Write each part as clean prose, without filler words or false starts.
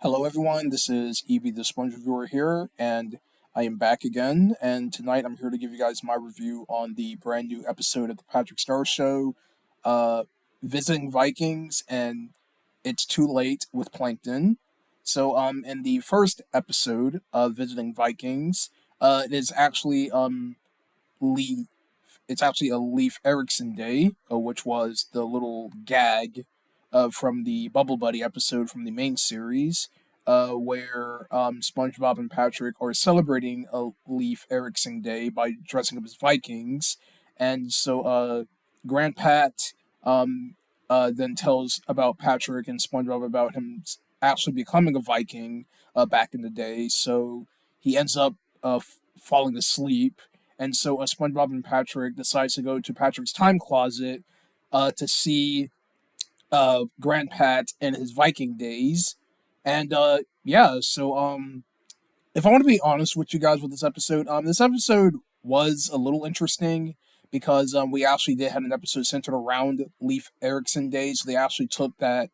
Hello, everyone. This is Evie the Sponge Reviewer here, and I am back again. And tonight I'm here to give you guys my review on the brand new episode of the Patrick Star Show, uh, Visiting Vikings, and It's Too Late with Plankton. In the first episode of Visiting Vikings, it is actually Lee. It's actually a Leif Erikson Day, which was the little gag from the Bubble Buddy episode from the main series, where SpongeBob and Patrick are celebrating a Leif Erikson Day by dressing up as Vikings. And so Grandpat then tells about Patrick and SpongeBob about him actually becoming a Viking back in the day. So he ends up falling asleep, and so SpongeBob and Patrick decides to go to Patrick's time closet to see Grandpat in his Viking days. And if I want to be honest with you guys with this episode was a little interesting because we actually did have an episode centered around Leif Erikson days. So they actually took that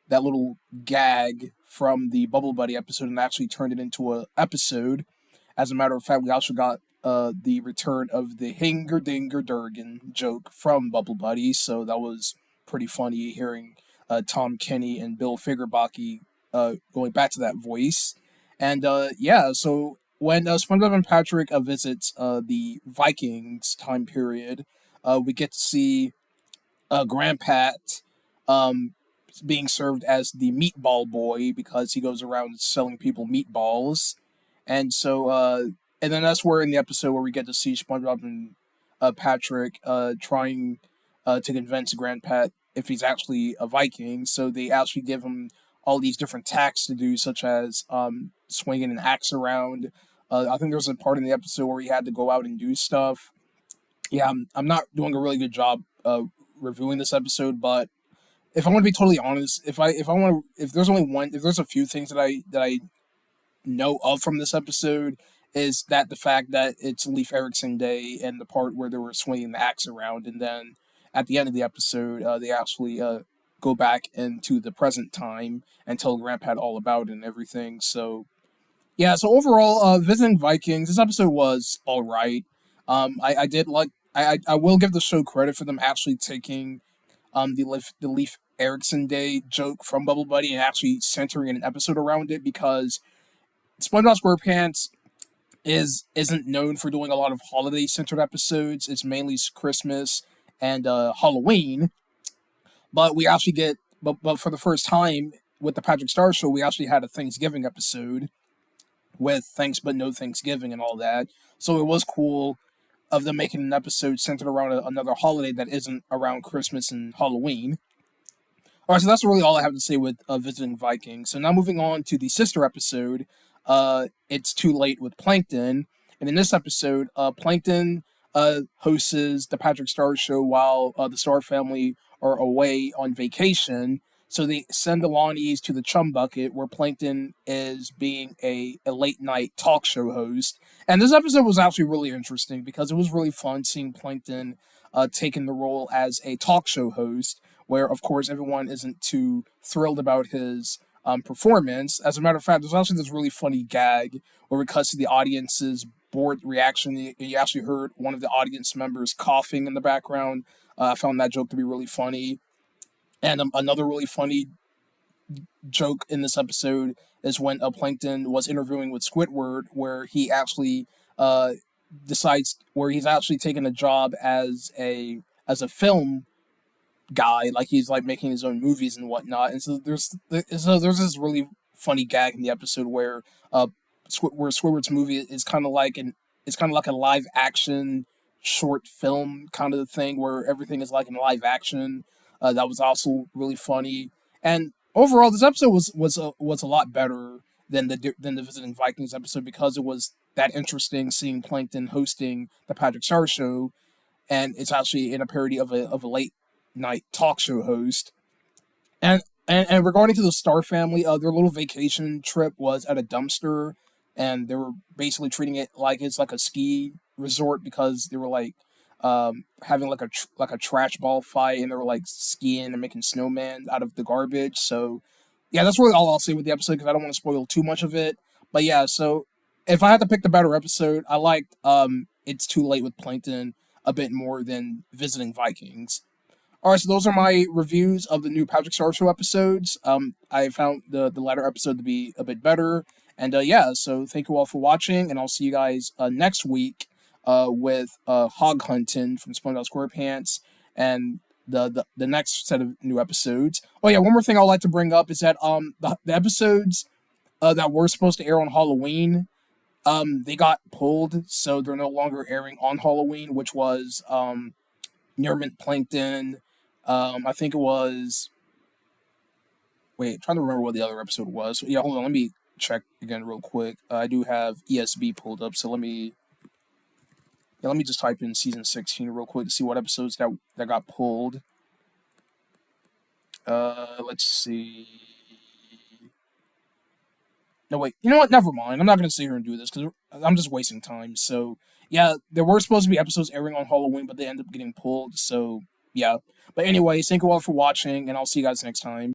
little gag from the Bubble Buddy episode and actually turned it into a episode. As a matter of fact, we also got the return of the Hinger Dinger Durgan joke from Bubble Buddy, so that was pretty funny hearing Tom Kenny and Bill Figurbaki going back to that voice. So when SpongeBob and Patrick visits the Vikings time period, we get to see Grandpat um, being served as the meatball boy because he goes around selling people meatballs. And so, and then that's where in the episode where we get to see SpongeBob and Patrick trying to convince Grandpat if he's actually a Viking. So they actually give him all these different tasks to do, such as swinging an axe around. I think there was a part in the episode where he had to go out and do stuff. Yeah, I'm not doing a really good job reviewing this episode, but if I want to be totally honest, if there's only one, if there's a few things that I know of from this episode, is that the fact that it's Leif Erikson Day and the part where they were swinging the axe around, and then at the end of the episode, they actually go back into the present time and tell Grandpa all about it and everything. So yeah, so overall, visiting Vikings, this episode was all right. I did like. I will give the show credit for them actually taking the Leif Erikson Day joke from Bubble Buddy and actually centering an episode around it, because SpongeBob SquarePants isn't known for doing a lot of holiday centered episodes. It's mainly Christmas and Halloween. But we actually get but for the first time with the Patrick Star Show, we actually had a Thanksgiving episode with Thanks but No Thanksgiving and all that. So it was cool of them making an episode centered around another holiday that isn't around Christmas and Halloween. All right, so that's really all I have to say with Visiting Vikings. So now moving on to the sister episode, It's Too Late with Plankton. And in this episode, Plankton hosts the Patrick Star Show while the Star family are away on vacation. So they send the Lonnies to the Chum Bucket, where Plankton is being a late night talk show host. And this episode was actually really interesting because it was really fun seeing Plankton taking the role as a talk show host, where, of course, everyone isn't too thrilled about his performance. As a matter of fact, there's actually this really funny gag where it cuts to the audience's bored reaction. You actually heard one of the audience members coughing in the background. I found that joke to be really funny. And another really funny joke in this episode is when Plankton was interviewing with Squidward, where he actually decides where he's actually taking a job as a film guy, like he's like making his own movies and whatnot. And so there's this really funny gag in the episode where Squidward's movie is kind of like a live action short film kind of thing where everything is like in live action. That was also really funny. And overall, this episode was a lot better than the Visiting Vikings episode because it was that interesting seeing Plankton hosting the Patrick Star Show, and it's actually in a parody of a late night talk show host. And regarding to the Star family, their little vacation trip was at a dumpster, and they were basically treating it like it's like a ski resort because they were like having like a trash ball fight, and they were like skiing and making snowmen out of the garbage. So yeah, that's really all I'll say with the episode because I don't want to spoil too much of it. But yeah, so if I had to pick the better episode, I liked It's Too Late with Plankton a bit more than Visiting Vikings. All right, so those are my reviews of the new Patrick Star Show episodes. I found the latter episode to be a bit better, and yeah, so thank you all for watching, and I'll see you guys next week with Hog Hunting from SpongeBob SquarePants and the next set of new episodes. Oh yeah, one more thing I'd like to bring up is that the episodes that were supposed to air on Halloween they got pulled, so they're no longer airing on Halloween, which was Near Mint Plankton. I think it was. Wait, trying to remember what the other episode was. Yeah, hold on. Let me check again real quick. I do have ESB pulled up, so let me just type in season 16 real quick to see what episodes that got pulled. Let's see. No, wait. You know what? Never mind. I'm not gonna sit here and do this because I'm just wasting time. So yeah, there were supposed to be episodes airing on Halloween, but they ended up getting pulled. So yeah. But anyways, thank you all for watching, and I'll see you guys next time.